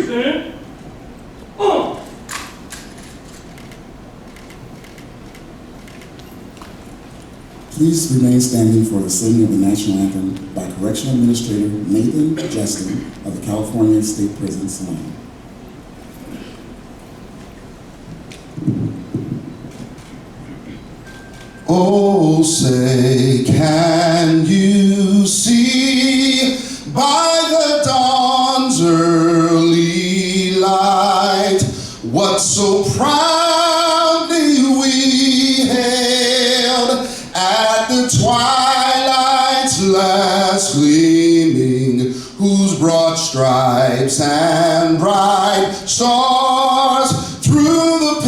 Stand. Please remain standing for the singing of the national anthem by Correctional Administrator Nathan Justin of the California State Prison Salon. Oh, say, can you see by the dawn's early light what so proudly we hailed at the twilight's last gleaming, whose broad stripes and bright stars through the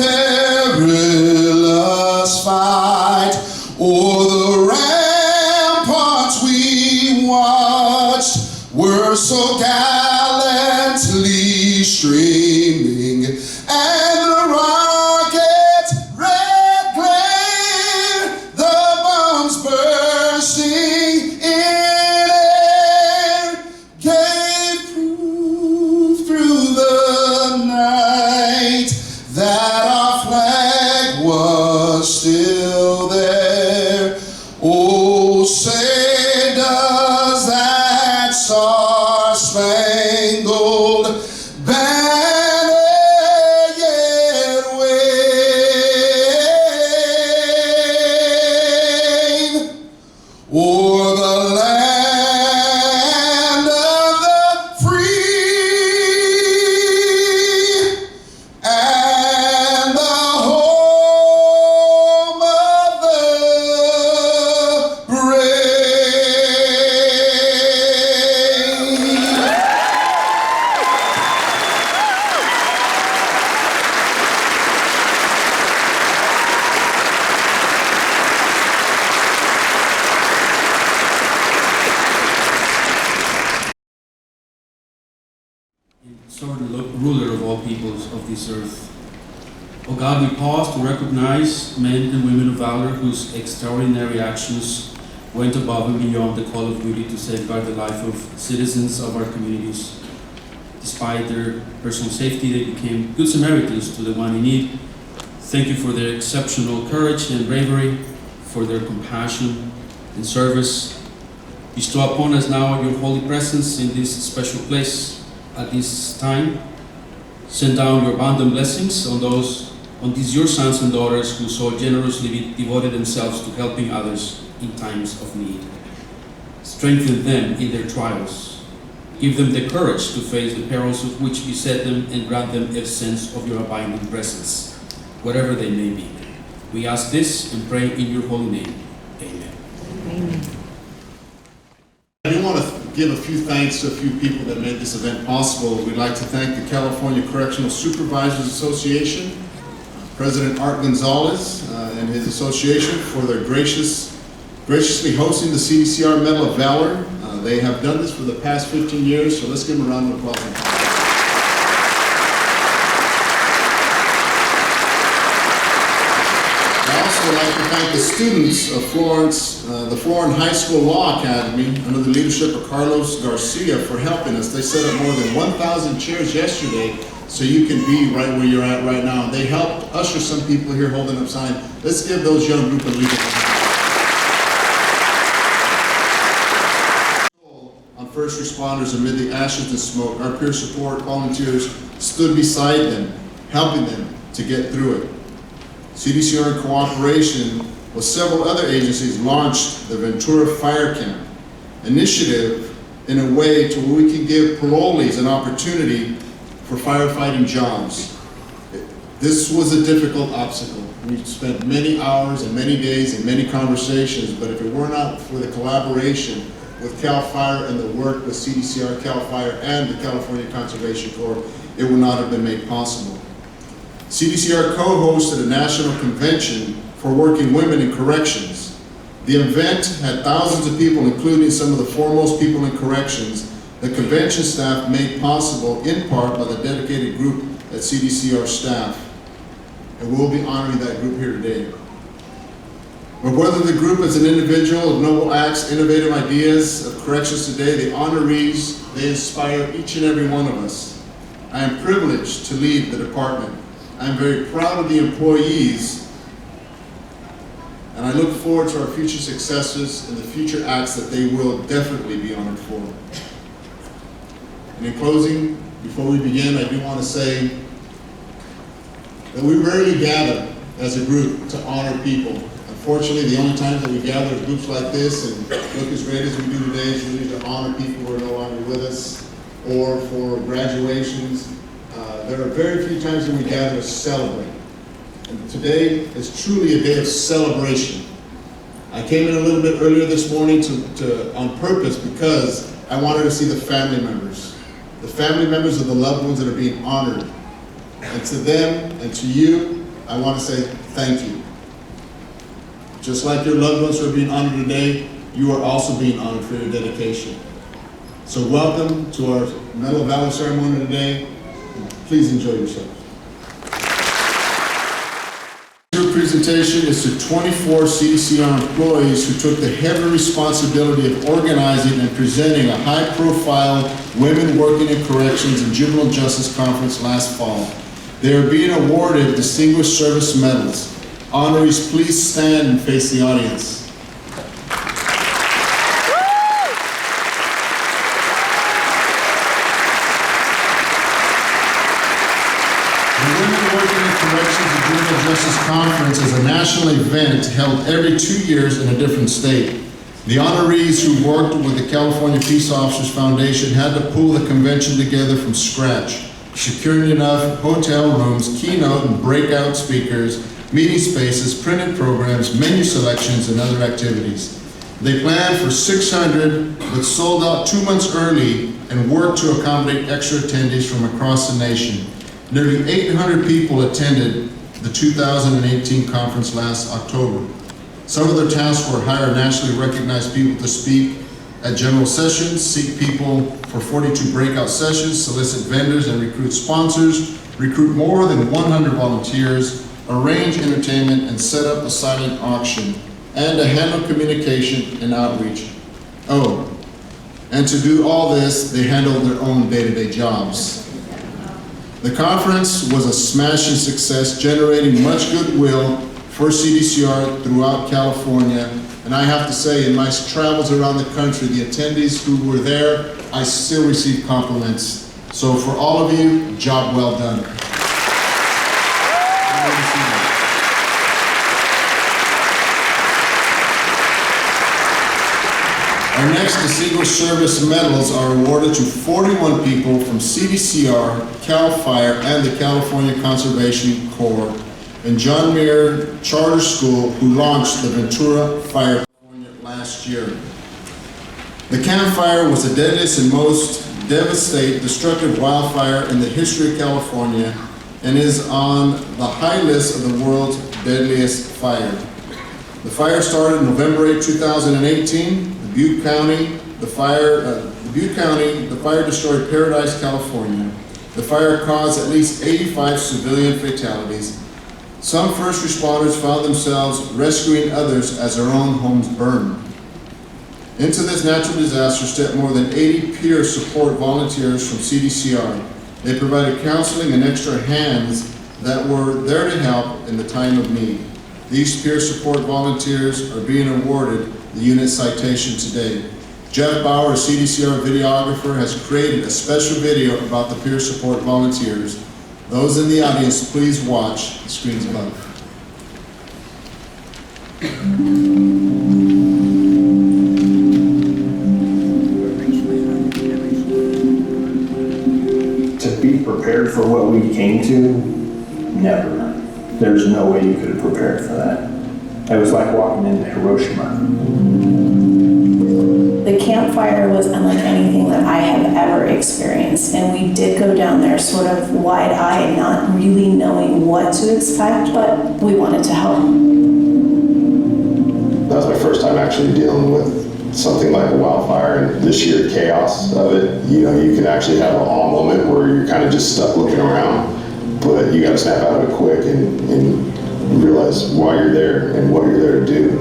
perilous fight o'er the ramparts we watched were so gallantly streaming, and the rocket's red glare, the bombs bursting in air, gave proof through the night that our flag was still there. Oh, say does that star-spangled banner yet wave o'er the land of the free and the home of the brave? Sovereign ruler of all peoples of this earth. O God, we pause to recognize men and women of valor whose extraordinary actions went above and beyond the call of duty to safeguard the life of citizens of our communities. Despite their personal safety, they became good Samaritans to the one in need. Thank you for their exceptional courage and bravery, for their compassion and service. Bestow upon us now your holy presence in this special place. At this time, send down your abundant blessings on these your sons and daughters who so generously devoted themselves to helping others in times of need. Strengthen them in their trials. Give them the courage to face the perils of which beset them, and grant them a sense of your abiding presence, wherever they may be. We ask this and pray in your holy name. Amen. Amen. I do want to give a few thanks to a few people that made this event possible. We'd like to thank the California Correctional Supervisors Association, President Art Gonzalez and his association for their graciously hosting the CDCR Medal of Valor. They have done this for the past 15 years, so let's give them a round of applause. I'd like to thank the students of Florence, the Florence High School Law Academy, under the leadership of Carlos Garcia, for helping us. They set up more than 1,000 chairs yesterday, so you can be right where you're at right now. They helped usher some people here holding up signs. Let's give those young group a leader. On first responders amid the ashes and smoke, our peer support volunteers stood beside them, helping them to get through it. CDCR, in cooperation with several other agencies, launched the Ventura Fire Camp initiative in a way to where we can give parolees an opportunity for firefighting jobs. This was a difficult obstacle. We spent many hours and many days and many conversations, but if it were not for the collaboration with CAL FIRE and the work with CDCR, CAL FIRE, and the California Conservation Corps, it would not have been made possible. CDCR co-hosted a national convention for working women in corrections. The event had thousands of people, including some of the foremost people in corrections. The convention staff made possible in part by the dedicated group at CDCR staff. And we'll be honoring that group here today. But whether the group is an individual of noble acts, innovative ideas of corrections today, the honorees, they inspire each and every one of us. I am privileged to lead the department. I am very proud of the employees, and I look forward to our future successes and the future acts that they will definitely be honored for. And in closing, before we begin, I do want to say that we rarely gather as a group to honor people. Unfortunately, the only times that we gather as groups like this and look as great as we do today is really to honor people who are no longer with us, or for graduations. There are very few times that we gather to celebrate. And today is truly a day of celebration. I came in a little bit earlier this morning on purpose because I wanted to see the family members of the loved ones that are being honored. And to them and to you, I want to say thank you. Just like your loved ones who are being honored today, you are also being honored for your dedication. So welcome to our Medal of Valor ceremony today. Please enjoy yourself. Your presentation is to 24 CDCR employees who took the heavy responsibility of organizing and presenting a high-profile Women Working in Corrections and Juvenile Justice Conference last fall. They are being awarded Distinguished Service Medals. Honorees, please stand and face the audience. Corrections and Juvenile Justice Conference is a national event held every 2 years in a different state. The honorees who worked with the California Peace Officers Foundation had to pull the convention together from scratch, securing enough hotel rooms, keynote and breakout speakers, meeting spaces, printed programs, menu selections, and other activities. They planned for 600, but sold out 2 months early and worked to accommodate extra attendees from across the nation. Nearly 800 people attended the 2018 conference last October. Some of their tasks were hire nationally recognized people to speak at general sessions, seek people for 42 breakout sessions, solicit vendors and recruit sponsors, recruit more than 100 volunteers, arrange entertainment and set up a silent auction, and to handle communication and outreach. Oh, and to do all this, they handled their own day-to-day jobs. The conference was a smashing success, generating much goodwill for CDCR throughout California. And I have to say, in my travels around the country, the attendees who were there, I still receive compliments. So for all of you, job well done. Our next Distinguished Service Medals are awarded to 41 people from CDCR, CAL FIRE, and the California Conservation Corps and John Muir Charter School, who launched the Ventura Fire last year. The Camp Fire was the deadliest and most devastating, destructive wildfire in the history of California and is on the high list of the world's deadliest fire. The fire started November 8, 2018. Butte County, the fire destroyed Paradise, California. The fire caused at least 85 civilian fatalities. Some first responders found themselves rescuing others as their own homes burned. Into this natural disaster stepped more than 80 peer support volunteers from CDCR. They provided counseling and extra hands that were there to help in the time of need. These peer support volunteers are being awarded the unit citation today. Jeff Bauer, a CDCR videographer, has created a special video about the peer support volunteers. Those in the audience, please watch the screens above. To be prepared for what we came to, never. There's no way you could have prepared for that. It was like walking into Hiroshima. The campfire was unlike anything that I have ever experienced, and we did go down there sort of wide-eyed, not really knowing what to expect, but we wanted to help. That was my first time actually dealing with something like a wildfire and the sheer chaos of it. You know, you can actually have an awe moment where you're kind of just stuck looking around, but you got to snap out of it quick and realize why you're there and what you're there to do.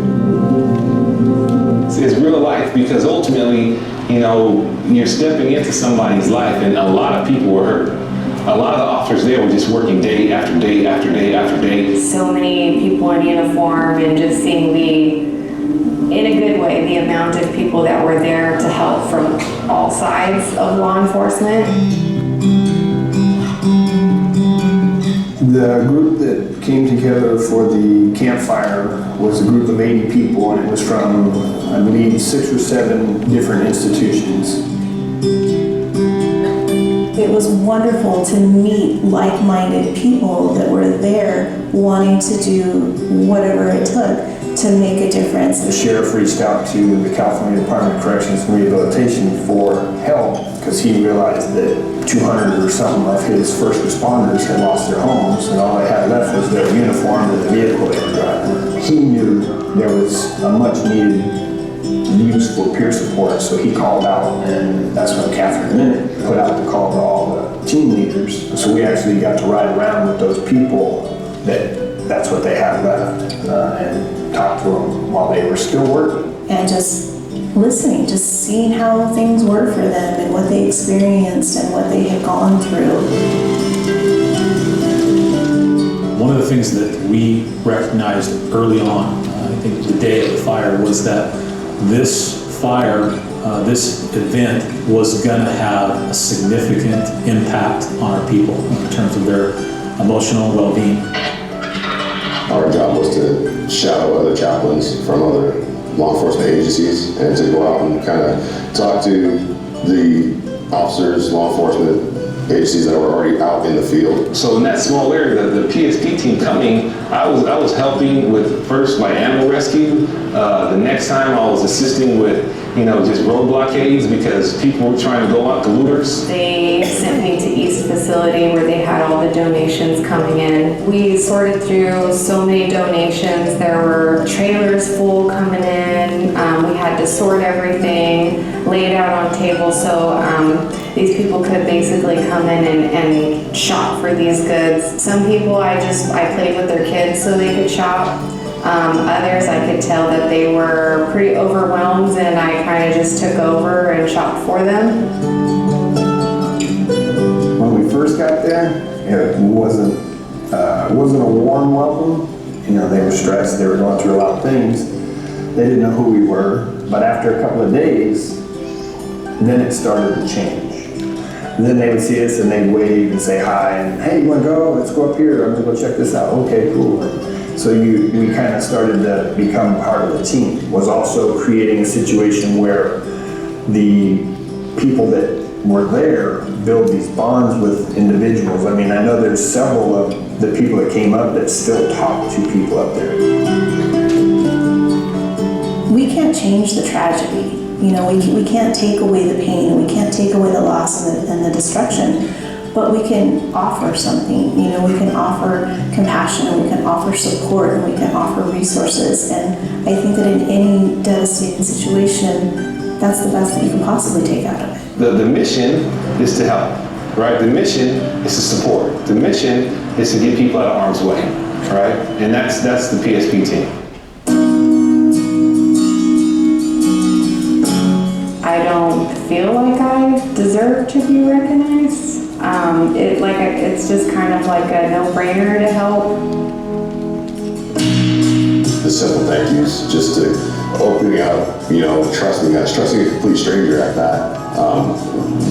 It's real life, because ultimately, you know, you're stepping into somebody's life, and a lot of people were hurt a lot of the officers there were just working day after day after day after day. So many people in uniform, and just seeing in a good way, the amount of people that were there to help from all sides of law enforcement. The group that came together for the campfire was a group of 80 people, and it was from, I believe, 6 or 7 different institutions. It was wonderful to meet like-minded people that were there wanting to do whatever it took to make a difference. The sheriff reached out to the California Department of Corrections and Rehabilitation for help because he realized that 200 or something of his first responders had lost their homes, and all they had left was their uniform and the vehicle they were driving. He knew there was a much needed use for peer support, so he called out, and that's when Catherine Minute put out the call to all the team leaders. So we actually got to ride around with those people that's what they had left, and talk to them while they were still working. And just listening, just seeing how things were for them and what they experienced and what they had gone through. One of the things that we recognized early on, I think the day of the fire, was that this fire, this event was going to have a significant impact on our people in terms of their emotional well-being. Our job was to shadow other chaplains from other law enforcement agencies and to go out and kind of talk to the officers, law enforcement agencies that were already out in the field. So in that small area, the PSP team coming, I was helping with first my animal rescue. The next time I was assisting with, just road blockades because people were trying to go out to looters. They sent me to East Facility where they had all the donations coming in. We sorted through so many donations. There were trailers full coming in. We had to sort everything, lay it out on tables so these people could basically come in and shop for these goods. Some people I played with their kids so they could shop. Others I could tell that they were pretty overwhelmed, and I kind of just took over and shopped for them. When we first got there, it wasn't a warm welcome. They were stressed, they were going through a lot of things. They didn't know who we were, but after a couple of days, then it started to change. And then they would see us and they'd wave and say hi, and hey, you want to go? Let's go up here. I'm going to go check this out. Okay, cool. So we kind of started to become part of the team. Was also creating a situation where the people that were there build these bonds with individuals. I mean, I know there's several of the people that came up that still talk to people up there. We can't change the tragedy. We can't take away the pain, we can't take away the loss and the destruction, but we can offer something. We can offer compassion, we can offer support, and we can offer resources. And I think that in any devastating situation, that's the best that you can possibly take out of it. The mission is to help, right? The mission is to support. The mission is to get people out of harm's way, right? And that's the PSP team. I don't feel like I deserve to be recognized. It's just kind of like a no-brainer to help. The simple thank yous, just to opening up, trusting a complete stranger at that,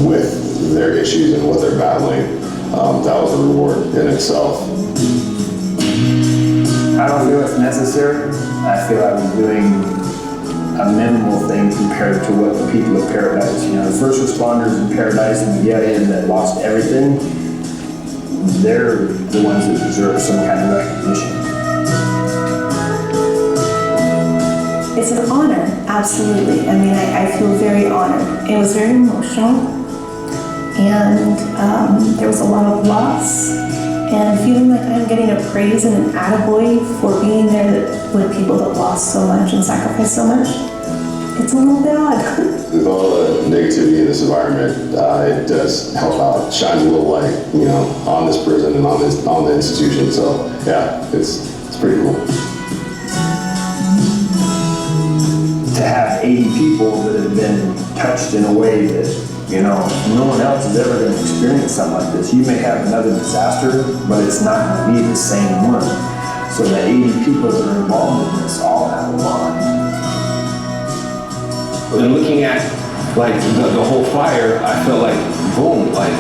with their issues and what they're battling. That was a reward in itself. I don't feel it's necessary. I feel I was doing a minimal thing compared to what the people of Paradise, the first responders in Paradise and the that lost everything, they're the ones that deserve some kind of recognition. It's an honor, absolutely. I mean, I feel very honored. It was very emotional, and there was a lot of loss, and feeling like I'm getting a praise and an attaboy for being there with people that lost so much and sacrificed so much. It's a little bit odd. With all the negativity in this environment, it does help out, shines a little light, on this prison and on the institution. So yeah, it's pretty cool. To have 80 people that have been touched in a way that You know, no one else is ever going to experience something like this. You may have another disaster, but it's not going to be the same one. So the 80 people that are involved in this all have a bond. And looking at like the whole fire, I felt like, boom, like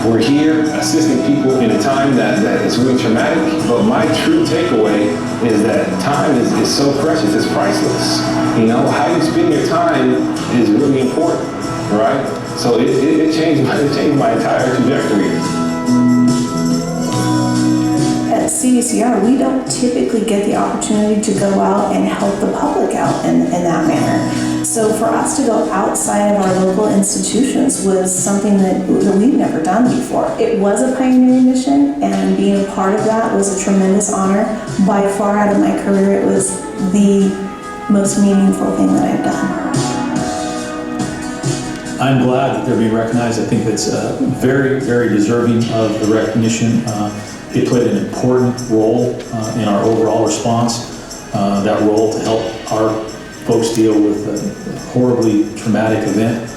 we're here assisting people in a time that is really traumatic. But my true takeaway is that time is so precious, it's priceless. You know, how you spend your time is really important, right? So it changed my entire trajectory. At CDCR, we don't typically get the opportunity to go out and help the public out in that manner. So for us to go outside of our local institutions was something that we've never done before. It was a pioneering mission, and being a part of that was a tremendous honor. By far out of my career, it was the most meaningful thing that I've done. I'm glad that they're being recognized. I think that's very, very deserving of the recognition. They played an important role in our overall response. That role to help our folks deal with a horribly traumatic event.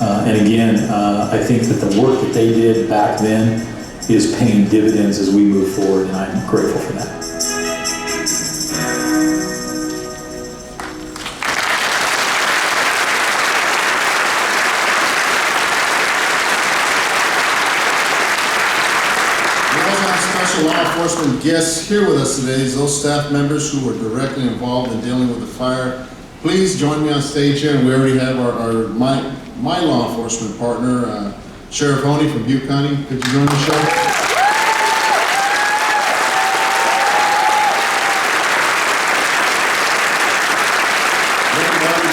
And again, I think that the work that they did back then is paying dividends as we move forward, and I'm grateful for that. Special law enforcement guests here with us today is those staff members who were directly involved in dealing with the fire. Please join me on stage here, and we already have my law enforcement partner, Sheriff Honey from Butte County. Could you join the show?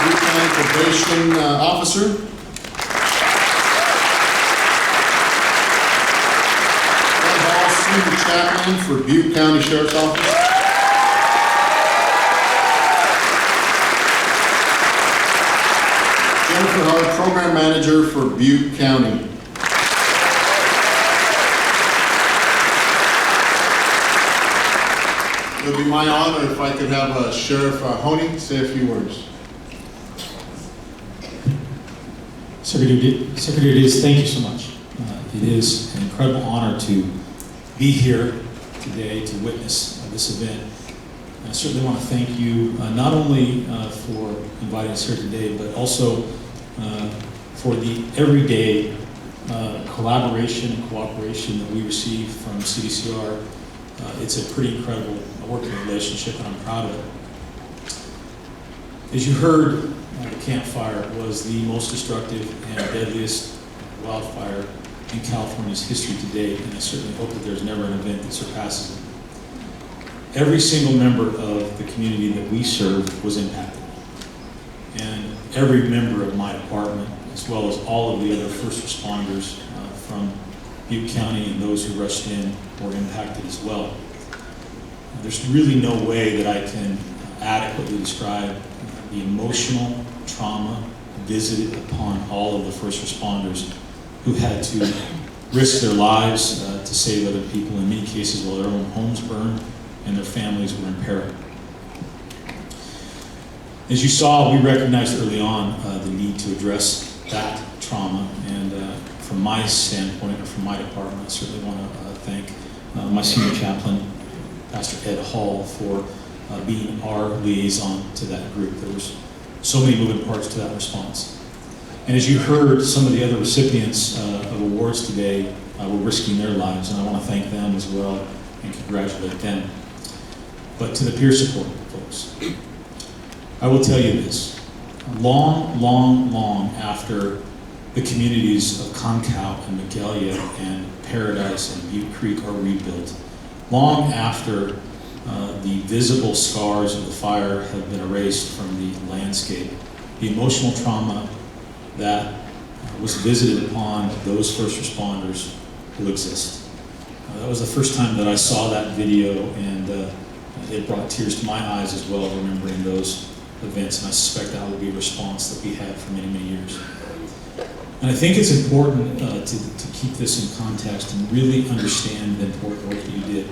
Butte County Probation Officer. Chaplain for Butte County Sheriff's Office. Jennifer Hart, Program Manager for Butte County. It would be my honor if I could have Sheriff Honey say a few words. Secretary Diaz, thank you so much. It is an incredible honor to be here today to witness this event. I certainly want to thank you not only for inviting us here today, but also for the everyday collaboration and cooperation that we receive from CDCR. It's a pretty incredible working relationship, and I'm proud of it. As you heard, the Camp Fire was the most destructive and deadliest wildfire in California's history to date, and I certainly hope that there's never an event that surpasses it. Every single member of the community that we serve was impacted, and every member of my department, as well as all of the other first responders from Butte County and those who rushed in, were impacted as well. There's really no way that I can adequately describe the emotional trauma visited upon all of the first responders who had to risk their lives to save other people, in many cases while their own homes burned and their families were in peril. As you saw, we recognized early on the need to address that trauma, and from my standpoint, or from my department, I certainly want to thank my senior chaplain, Pastor Ed Hall, for being our liaison to that group. There was so many moving parts to that response. And as you heard, some of the other recipients of awards today were risking their lives, and I want to thank them as well and congratulate them. But to the peer support folks, I will tell you this. Long after the communities of Concow and Magalia and Paradise and Butte Creek are rebuilt, long after the visible scars of the fire have been erased from the landscape, the emotional trauma that was visited upon those first responders will exist. That was the first time that I saw that video, and it brought tears to my eyes as well, remembering those events, and I suspect that will be a response that we had for many years. And I think it's important to keep this in context and really understand the important work that you did.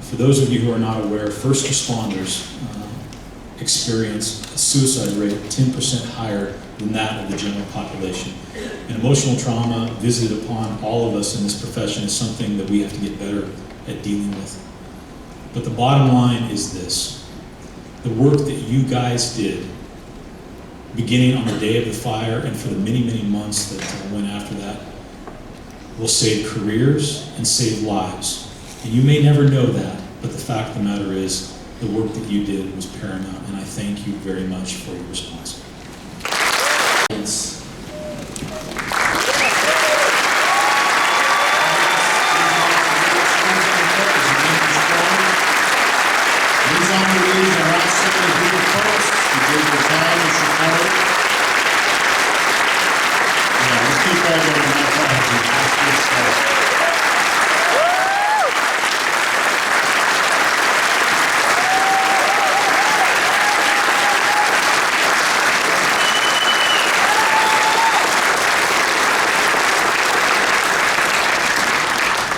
For those of you who are not aware, first responders experience a suicide rate 10% higher than that of the general population. And emotional trauma visited upon all of us in this profession is something that we have to get better at dealing with. But the bottom line is this: the work that you guys did, beginning on the day of the fire and for the many, many months that went after that, will save careers and save lives. And you may never know that, but the fact of the matter is the work that you did was paramount, and I thank you very much for your response. These honorees are outstanding group of folks who gave their time and support. Yeah, let's keep that going.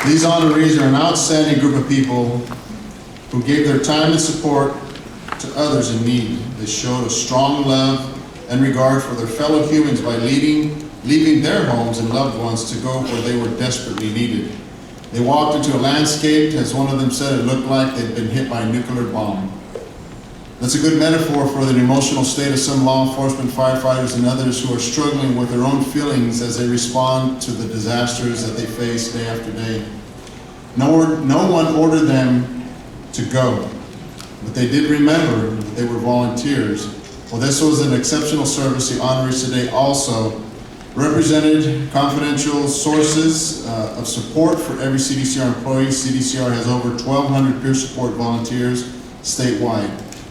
These honorees are an outstanding group of people who gave their time and support to others in need. They showed a strong love and regard for their fellow humans by leaving their homes and loved ones to go where they were desperately needed. They walked into a landscape, as one of them said, it looked like they'd been hit by a nuclear bomb. That's a good metaphor for the emotional state of some law enforcement, firefighters, and others who are struggling with their own feelings as they respond to the disasters that they face day after day. No one ordered them to go, but they did remember that they were volunteers. Well, this was an exceptional service. The honorees today also represented confidential sources of support for every CDCR employee. CDCR has over 1,200 peer support volunteers statewide.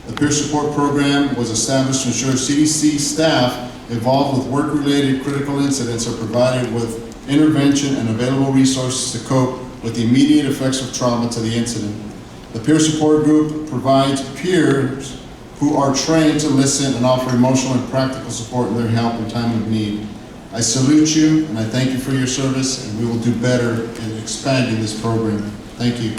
The peer support program was established to ensure CDC staff involved with work-related critical incidents are provided with intervention and available resources to cope with the immediate effects of trauma to the incident. The peer support group provides peers who are trained to listen and offer emotional and practical support in their help in time of need. I salute you and I thank you for your service, and we will do better in expanding this program. Thank you.